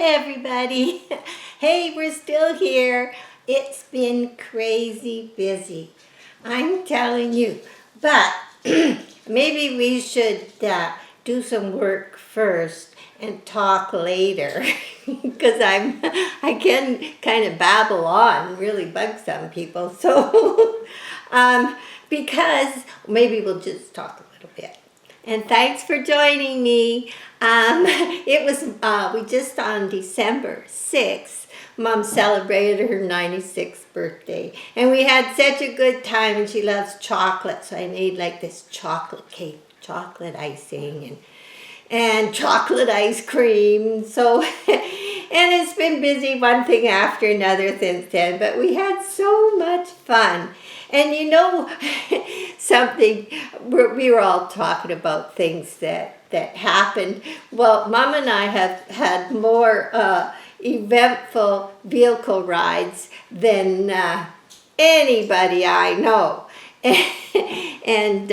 everybody. Hey, we're still here. It's been crazy busy. I'm telling you. But maybe we should do some work first and talk later. Because I can kind of babble on, really bug some people. So, because maybe we'll just talk a little bit. And thanks for joining me. It was, we just on December 6th, Mom celebrated her 96th birthday. And we had such a good time, and she loves chocolate. So I made like this chocolate cake, chocolate icing, and chocolate ice cream. So, and it's been busy one thing after another since then, but we had so much fun. And you know, something, we were all talking about things that happened. Well, Mom and I have had more eventful vehicle rides than anybody I know. And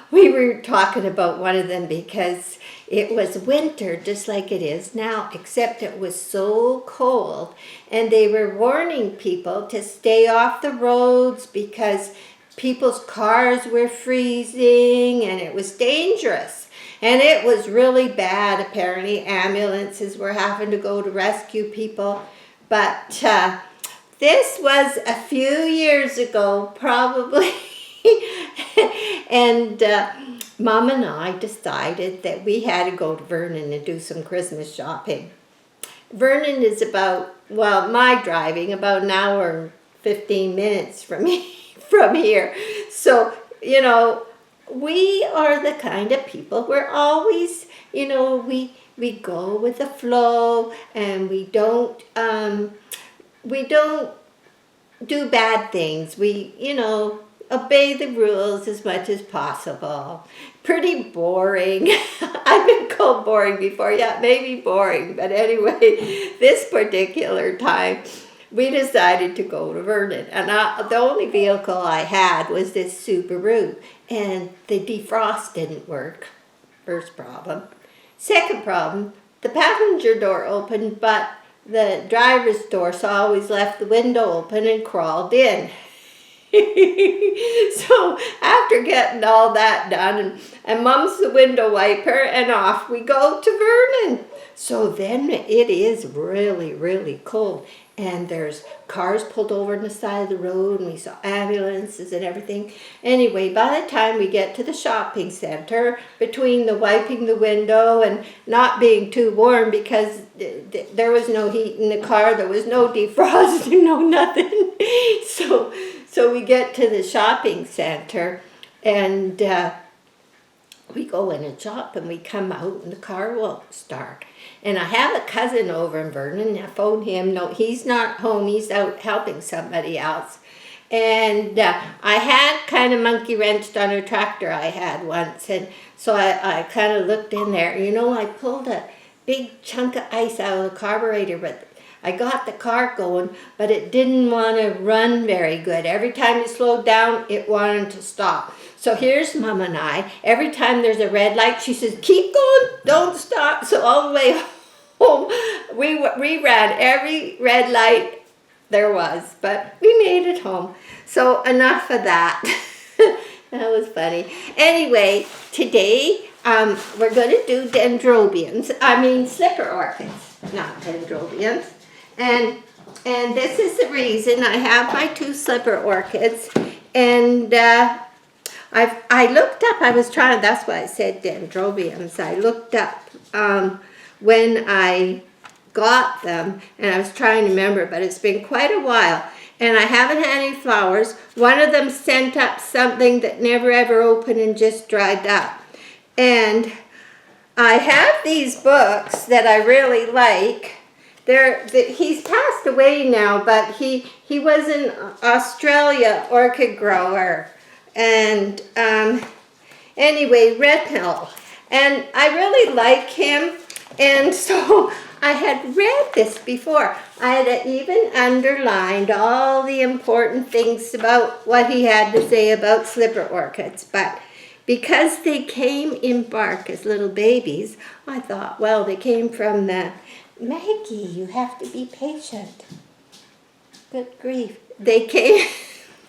we were talking about one of them because it was winter just like it is now, except it was so cold, and they were warning people to stay off the roads because people's cars were freezing and it was dangerous. And it was really bad. Apparently ambulances were having to go to rescue people. But this was a few years ago, probably. And Mom and I decided that we had to go to Vernon and do some Christmas shopping. Vernon is about, well, my driving, about an hour and 15 minutes from here. So, you know, we are the kind of people, we're always, you know, we go with the flow, and we don't do bad things. We, you know, obey the rules as much as possible. Pretty boring. I've been called boring before. Yeah, maybe boring. But anyway, this particular time, we decided to go to Vernon. And the only vehicle I had was this Subaru. And the defrost didn't work. First problem. Second problem, the passenger door opened, but the driver's door, so I always left the window open and crawled in. So after getting all that done, and Mom's the window wiper, and off we go to Vernon. So then it is really, really cold, and there's cars pulled over on the side of the road, and we saw ambulances and everything. Anyway, by the time we get to the shopping center, between the wiping the window and not being too warm because there was no heat in the car, there was no defrosting, no nothing. So we get to the shopping center, and we go in and shop, and we come out, and the car won't start. And I have a cousin over in Vernon. I phoned him. No, he's not home. He's out helping somebody else. And I had kind of monkey wrenched on a tractor I had once. And so I kind of looked in there. You know, I pulled a big chunk of ice out of the carburetor, but I got the car going, but it didn't want to run very good. Every time it slowed down, it wanted to stop. So here's Mom and I. Every time there's a red light, she says, keep going, don't stop. So all the way home, we ran every red light there was, but we made it home. So enough of that. That was funny. Anyway, today we're going to do slipper orchids, not dendrobiums. And this is the reason I have my two slipper orchids. And I looked up, that's why I said dendrobiums. I looked up when I got them, and I was trying to remember, but it's been quite a while. And I haven't had any flowers. One of them sent up something that never ever opened and just dried up. And I have these books that I really like. He's passed away now, but he was an Australia orchid grower. And anyway, Redmill. And I really like him. And so I had read this before. I had even underlined all the important things about what he had to say about slipper orchids. But because they came in bark as little babies, I thought, well, they came from the Maggie, you have to be patient. Good grief. They came.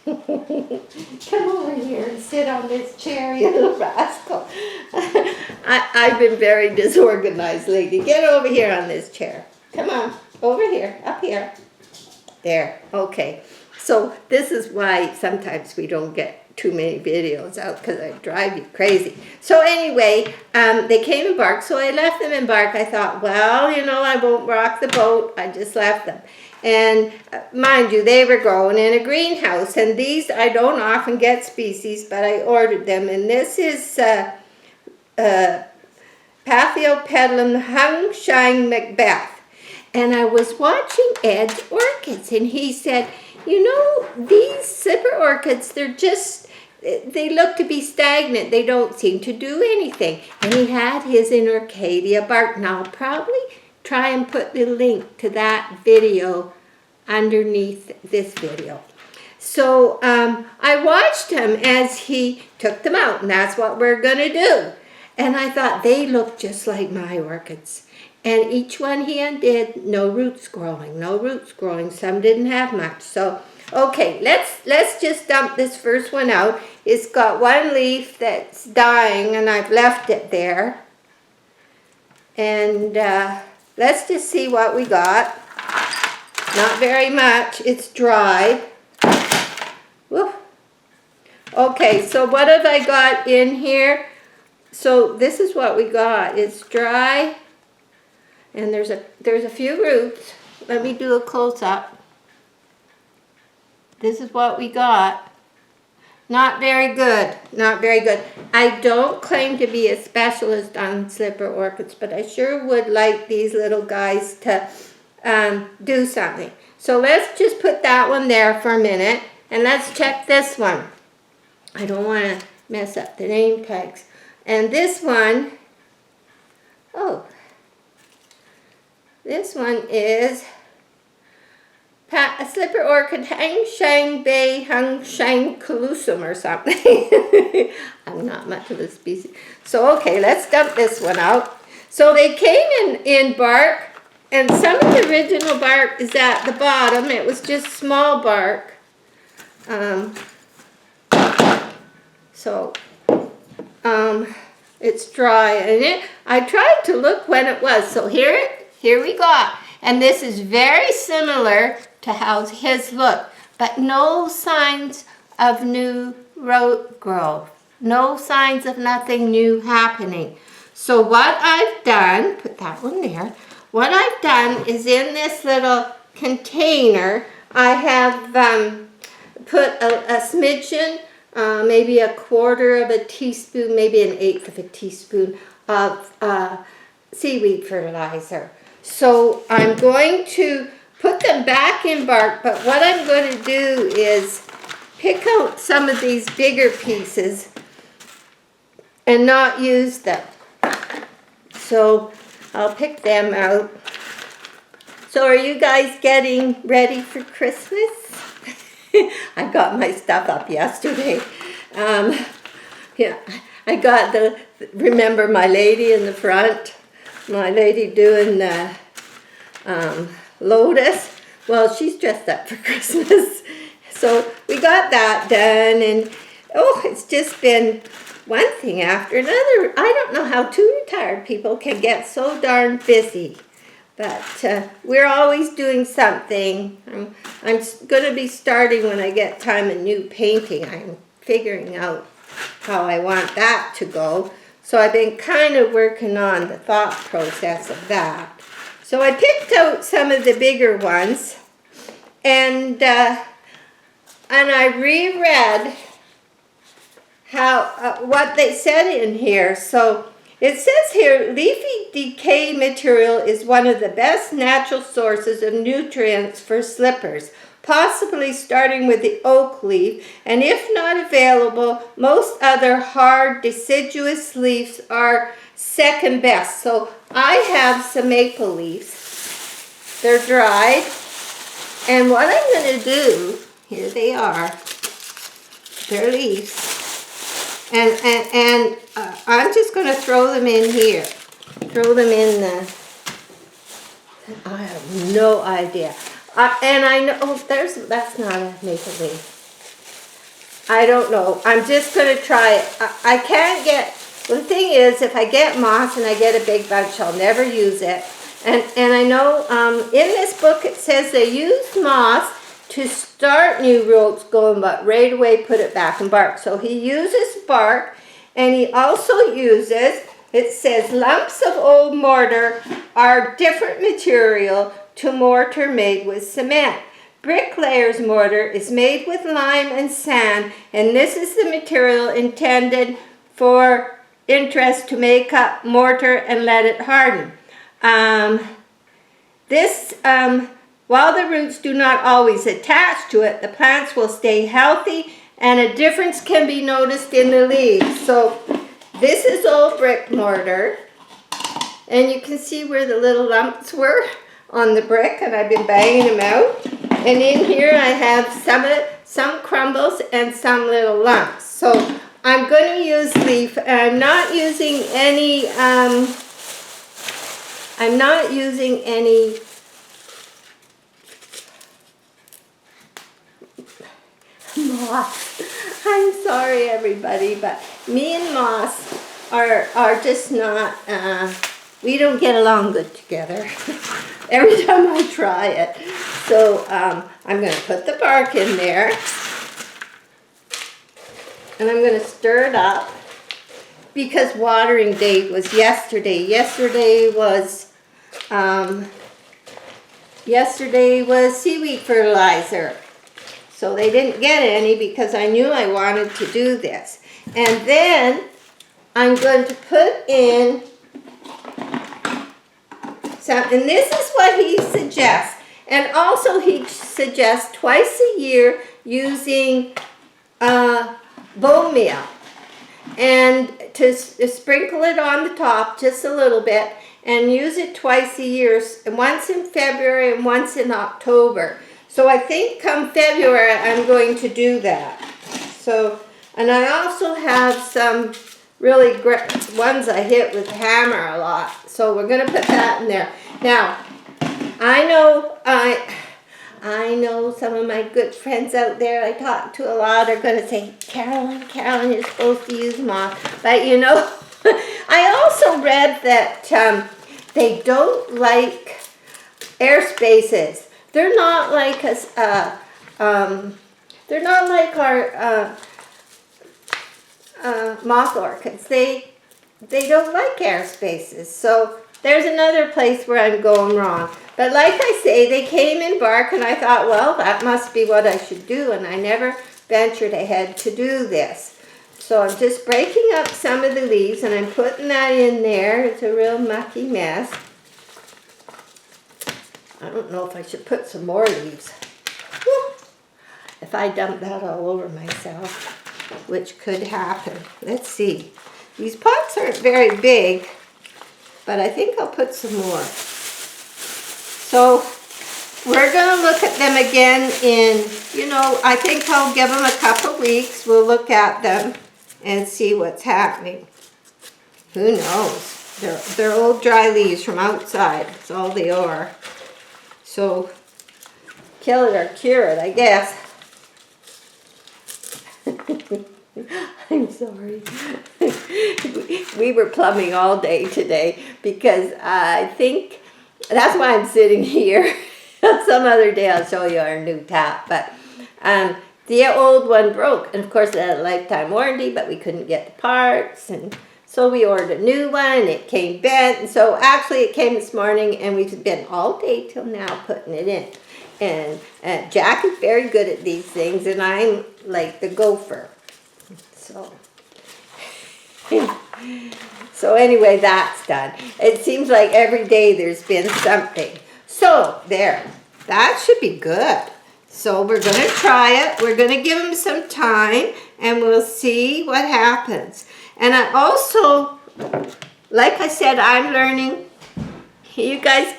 Come over here and sit on this chair, you little rascal. I've been very disorganized lately. Get over here on this chair. Come on, over here, up here. There, okay. So this is why sometimes we don't get too many videos out, because I drive you crazy. So anyway, they came in bark, so I left them in bark. I thought, well, you know, I won't rock the boat. I just left them. And mind you, they were growing in a greenhouse. And these, I don't often get species, but I ordered them. And this is Pathiopedilum Hung Shine Macbeth. And I was watching Ed's orchids, and he said, you know, these slipper orchids, they look to be stagnant. They don't seem to do anything. And he had his in Orchidia bark. Now, I'll probably try and put the link to that video underneath this video. So I watched him as he took them out, and that's what we're going to do. And I thought, they look just like my orchids. And each one he undid, no roots growing, no roots growing. Some didn't have much. So, okay, let's just dump this first one out. It's got one leaf that's dying, and I've left it there. And let's just see what we got. Not very much. It's dry. Woo. Okay, so what have I got in here? So this is what we got. It's dry. And there's a few roots. Let me do a close-up. This is what we got. Not very good. Not very good. I don't claim to be a specialist on slipper orchids, but I sure would like these little guys to do something. So let's just put that one there for a minute, and let's check this one. I don't want to mess up the name tags. And this one, this one is a slipper orchid Hang Shang Bay Hung Shang Colosum or something. I'm not much of a species. So okay, let's dump this one out. So they came in bark, and some of the original bark is at the bottom. It was just small bark. It's dry, and I tried to look when it was. So here we got, and this is very similar to how his look, but no signs of new root growth, no signs of nothing new happening. So what I've done, put that one there, what I've done is in this little container, I have put a smidgen, maybe a quarter of a teaspoon, maybe an eighth of a teaspoon of seaweed fertilizer. So I'm going to put them back in bark, but what I'm going to do is pick out some of these bigger pieces and not use them. So I'll pick them out. So are you guys getting ready for Christmas? I got my stuff up yesterday. Yeah, I got remember my lady in the front? My lady doing the lotus. Well, she's dressed up for Christmas. So we got that done, and it's just been one thing after another. I don't know how two retired people can get so darn busy. But we're always doing something. I'm going to be starting when I get time a new painting. I'm figuring out how I want that to go. So I've been kind of working on the thought process of that. So I picked out some of the bigger ones, and I reread how what they said in here. So it says here, leafy decay material is one of the best natural sources of nutrients for slippers, possibly starting with the oak leaf, and if not available, most other hard deciduous leaves are second best. So I have some maple leaves. They're dried, and what I'm going to do, here they are, they're leaves. And I'm just going to throw them in here. Throw them in I have no idea. And I know, oh, that's not a maple leaf. I don't know. I'm just going to try it. I can't get, well, the thing is, if I get moss and I get a big bunch, I'll never use it. And I know in this book it says they use moss to start new roots going, but right away put it back in bark. So he uses bark, and he also uses, it says lumps of old mortar are different material to mortar made with cement. Bricklayer's mortar is made with lime and sand, and this is the material intended for interest to make up mortar and let it harden. While the roots do not always attach to it, the plants will stay healthy, and a difference can be noticed in the leaves. So this is old brick mortar, and you can see where the little lumps were on the brick, and I've been banging them out. And in here I have some crumbles and some little lumps. So I'm going to use leaf, and I'm not using any moss. I'm sorry everybody, but me and moss are just not, we don't get along good together every time I try it. So I'm going to put the bark in there, and I'm going to stir it up because watering date was yesterday. Yesterday was seaweed fertilizer. So they didn't get any because I knew I wanted to do this. And then I'm going to put in some, and this is what he suggests. And also he suggests twice a year using bone meal. And to sprinkle it on the top just a little bit, and use it twice a year, once in February and once in October. So I think come February I'm going to do that. So, and I also have some really great ones I hit with hammer a lot. So we're going to put that in there. Now, I know some of my good friends out there I talk to a lot are going to say, Carolyn, you're supposed to use moss. But you know, I also read that they don't like air spaces. They're not like us. They're not like our moth orchids. They don't like air spaces. So there's another place where I'm going wrong. But like I say, they came in bark, and I thought, well, that must be what I should do. And I never ventured ahead to do this. So I'm just breaking up some of the leaves, and I'm putting that in there. It's a real mucky mess. I don't know if I should put some more leaves. Whew. If I dump that all over myself, which could happen. Let's see. These pots aren't very big, but I think I'll put some more. So we're going to look at them again in, I think I'll give them a couple weeks. We'll look at them and see what's happening. Who knows? They're old dry leaves from outside. That's all they are. So, kill it or cure it, I guess. I'm sorry. We were plumbing all day today because I think that's why I'm sitting here. Some other day I'll show you our new tap. But the old one broke. And of course it had a lifetime warranty, but we couldn't get the parts. And so we ordered a new one. It came bent. And so actually it came this morning, and we've been all day till now putting it in. And Jack is very good at these things, and I'm like the gopher. So anyway, that's done. It seems like every day there's been something. So there, that should be good. So we're going to try it. We're going to give them some time, and we'll see what happens. And I also, like I said, I'm learning. You guys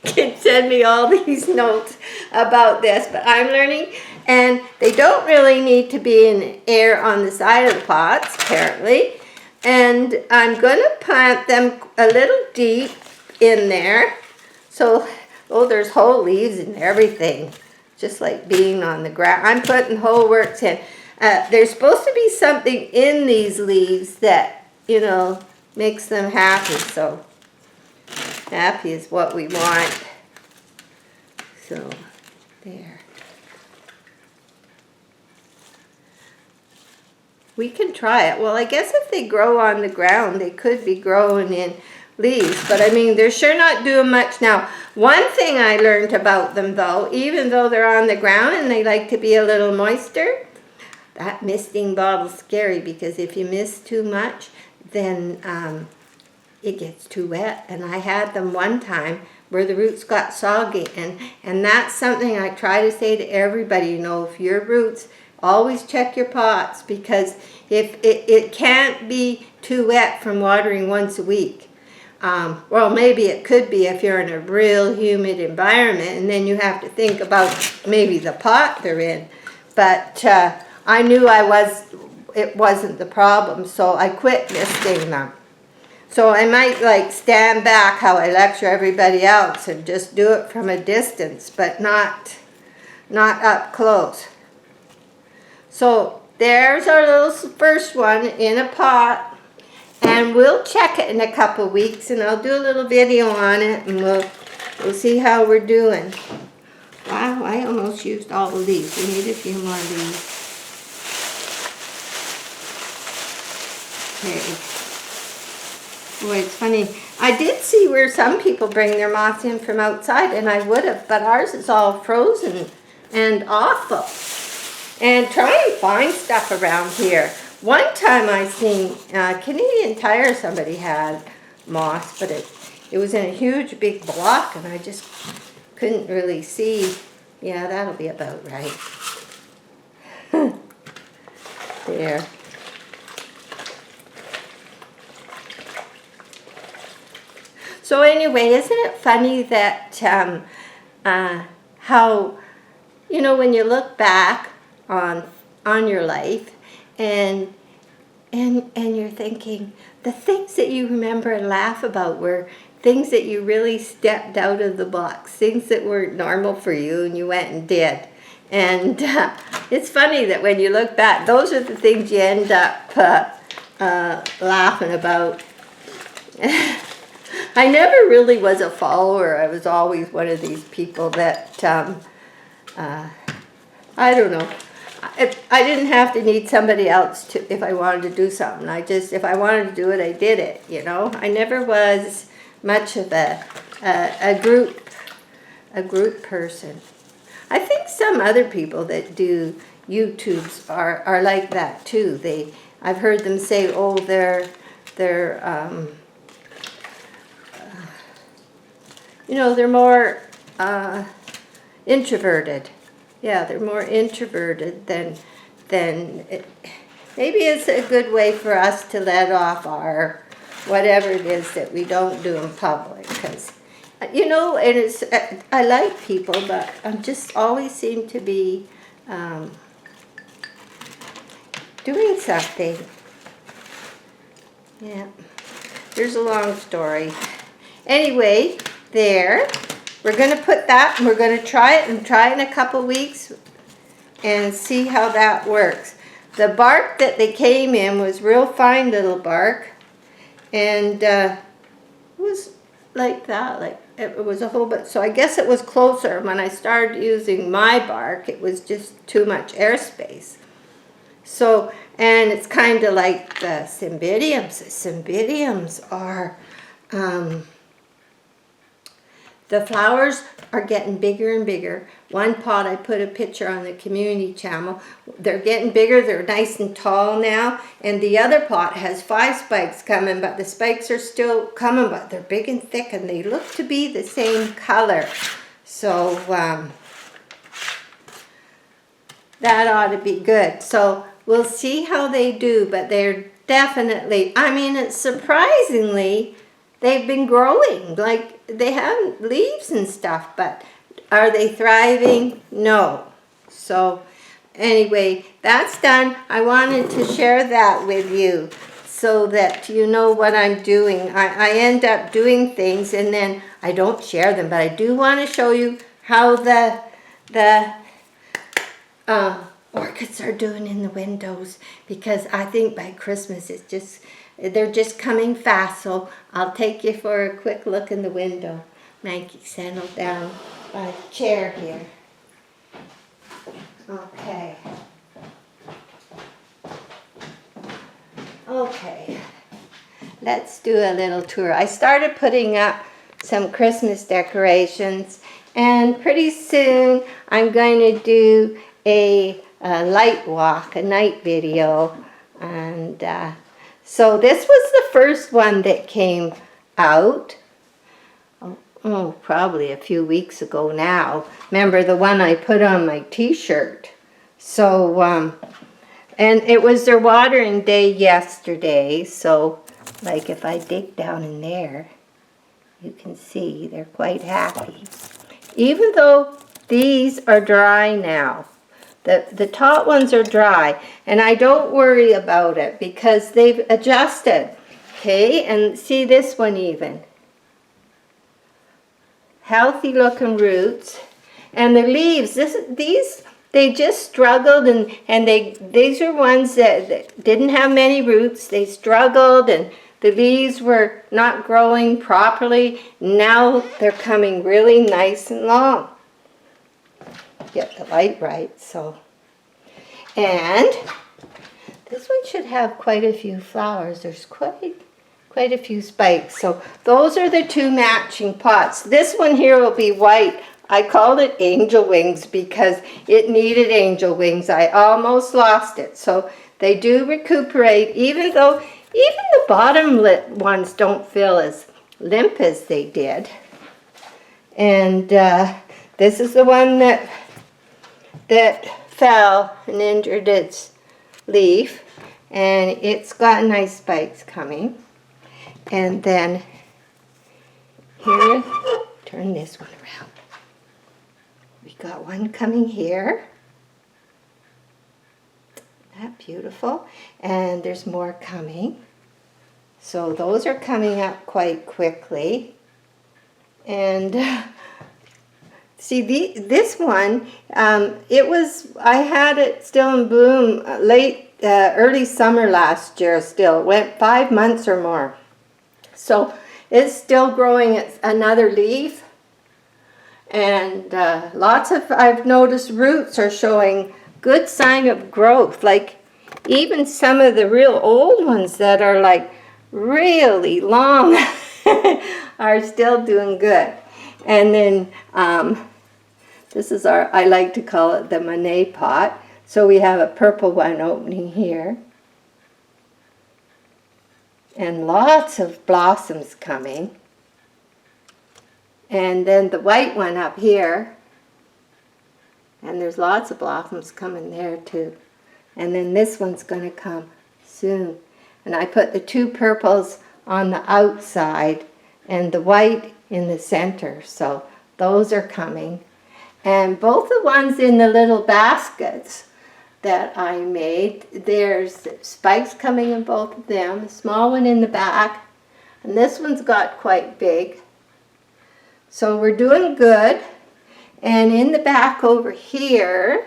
can send me all these notes about this, but I'm learning. And they don't really need to be in air on the side of the pots, apparently. And I'm going to plant them a little deep in there. So Oh, there's whole leaves and everything. Just like being on the ground. I'm putting whole works in. There's supposed to be something in these leaves that, you know, makes them happy. So happy is what we want. So there. We can try it. Well, I guess if they grow on the ground, they could be growing in leaves. But I mean, they're sure not doing much now. One thing I learned about them though, even though they're on the ground and they like to be a little moister, that misting bottle's scary, because if you mist too much, then it gets too wet. And I had them one time where the roots got soggy. And that's something I try to say to everybody, you know, if your roots, always check your pots, because if it can't be too wet from watering once a week. Well, maybe it could be if you're in a real humid environment, and then you have to think about maybe the pot they're in. But I knew it wasn't the problem, so I quit misting them. So I might like stand back how I lecture everybody else and just do it from a distance, but not up close. So there's our little first one in a pot. And we'll check it in a couple weeks, and I'll do a little video on it, and we'll see how we're doing. Wow, I almost used all the leaves. We need a few more leaves. Okay. Boy, it's funny. I did see where some people bring their moss in from outside, and I would have, but ours is all frozen and awful. And try and find stuff around here. One time I seen Canadian Tire, somebody had moss, but it was in a huge big block, and I just couldn't really see. Yeah, that'll be about right. There. So anyway, isn't it funny that how, you know, when you look back on your life, and you're thinking the things that you remember and laugh about were things that you really stepped out of the box, things that weren't normal for you, and you went and did. And it's funny that when you look back, those are the things you end up laughing about. I never really was a follower. I was always one of these people that I don't know. I didn't have to need somebody else to, if I wanted to do something. If I wanted to do it, I did it, you know. I never was much of a group person. I think some other people that do YouTubes are like that too. I've heard them say, oh, they're you know, they're more introverted. Yeah, they're more introverted than maybe it's a good way for us to let off our whatever it is that we don't do in public. Because, you know, and it's, I like people, but I just always seem to be doing something. Yeah, there's a long story. Anyway, there. We're going to put that, and we're going to try it in a couple weeks and see how that works. The bark that they came in was real fine little bark, and it was like that, like it was a whole bit. So I guess it was closer. When I started using my bark, it was just too much airspace. So, and it's kind of like the cymbidiums. The cymbidiums are... the flowers are getting bigger and bigger. One pot, I put a picture on the community channel. They're getting bigger. They're nice and tall now. And the other pot has 5 spikes coming, but the spikes are still coming, but they're big and thick, and they look to be the same color. So that ought to be good. So we'll see how they do, but they're definitely, I mean, it's surprisingly, they've been growing. Like, they have leaves and stuff, but are they thriving? No. So anyway, that's done. I wanted to share that with you. so that you know what I'm doing. I end up doing things and then I don't share them, but I do want to show you how the orchids are doing in the windows, because I think by Christmas they're just coming fast. So I'll take you for a quick look in the window. Maggie, settle down by the chair here. Okay. Okay. Let's do a little tour. I started putting up some Christmas decorations, and pretty soon I'm going to do a light walk, a night video. And so this was the first one that came out. Oh, probably a few weeks ago now. Remember the one I put on my t-shirt. So, and it was their watering day yesterday. So, like if I dig down in there, you can see they're quite happy. Even though these are dry now. The top ones are dry. And I don't worry about it because they've adjusted. Okay, and see this one even. Healthy looking roots, and the leaves, these they just struggled, and these are ones that didn't have many roots. They struggled and the leaves were not growing properly. Now they're coming really nice and long. Get the light right. So, and this one should have quite a few flowers. There's quite a few spikes. So those are the two matching pots. This one here will be white. I called it angel wings because it needed angel wings. I almost lost it. So they do recuperate, even though even the bottom lit ones don't feel as limp as they did. And this is the one that fell and injured its leaf, and it's got nice spikes coming. And then here, turn this one around. We got one coming here. Isn't that beautiful? And there's more coming. So those are coming up quite quickly. And see, this one, I had it still in bloom early summer last year still. It went 5 months or more. So it's still growing another leaf, and I've noticed roots are showing good sign of growth. Like even some of the real old ones that are like really long are still doing good. And then this is I like to call it the Monet pot. So we have a purple one opening here. And lots of blossoms coming. And then the white one up here. And there's lots of blossoms coming there too. And then this one's going to come soon. And I put the two purples on the outside and the white in the center. So those are coming. And both the ones in the little baskets that I made, there's spikes coming in both of them, a small one in the back, and this one's got quite big. So we're doing good. And in the back over here,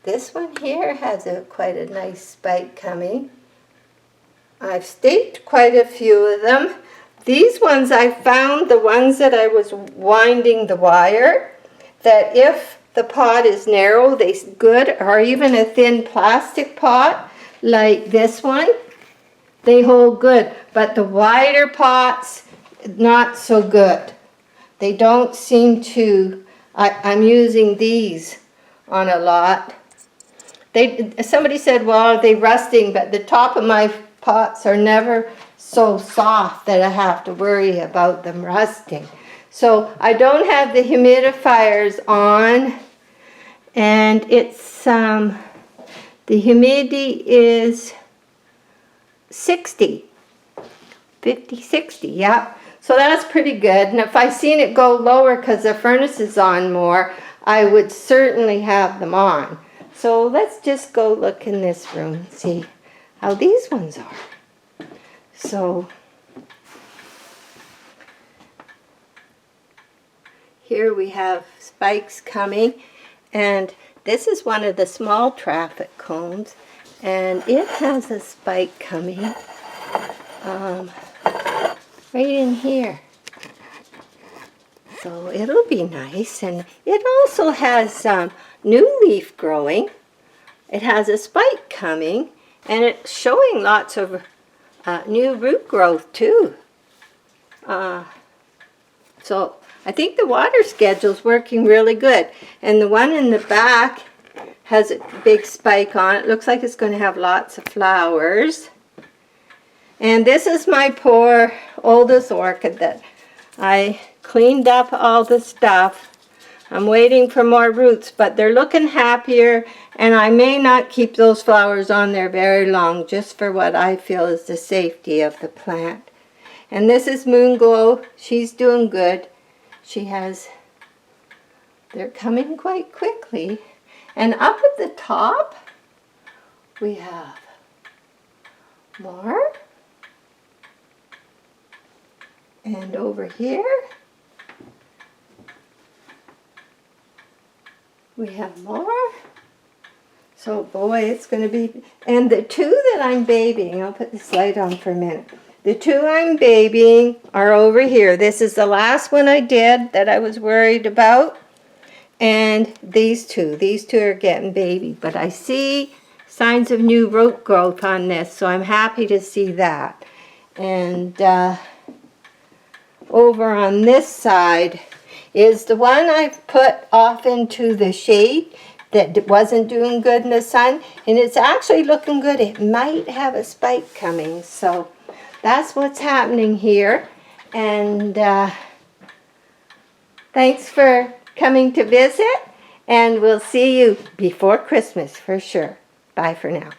this one here has quite a nice spike coming. I've staked quite a few of them. These ones I found, the ones that I was winding the wire, that if the pot is narrow, they good, or even a thin plastic pot like this one, they hold good. But the wider pots, not so good. They don't seem to, I'm using these on a lot. Somebody said, well, are they rusting? But the top of my pots are never so soft that I have to worry about them rusting. So I don't have the humidifiers on, and it's the humidity is 60, 50, 60, yeah. So that's pretty good. And if I seen it go lower because the furnace is on more, I would certainly have them on. So let's just go look in this room and see how these ones are. So here we have spikes coming, and this is one of the small traffic cones, and it has a spike coming right in here. So it'll be nice, and it also has new leaf growing. It has a spike coming, and it's showing lots of new root growth too. So I think the water schedule's working really good. And the one in the back has a big spike on it. Looks like it's going to have lots of flowers. And this is my poor oldest orchid that I cleaned up all the stuff. I'm waiting for more roots, but they're looking happier, and I may not keep those flowers on there very long, just for what I feel is the safety of the plant. And this is Moonglow. She's doing good. They're coming quite quickly. And up at the top, we have more. And over here, we have more. So boy, it's going to be, and the two that I'm babying, I'll put this light on for a minute. The two I'm babying are over here. This is the last one I did that I was worried about. And these two are getting babied. But I see signs of new root growth on this, so I'm happy to see that. And over on this side is the one I've put off into the shade that wasn't doing good in the sun, and it's actually looking good. It might have a spike coming, so that's what's happening here. And thanks for coming to visit, and we'll see you before Christmas for sure. Bye for now.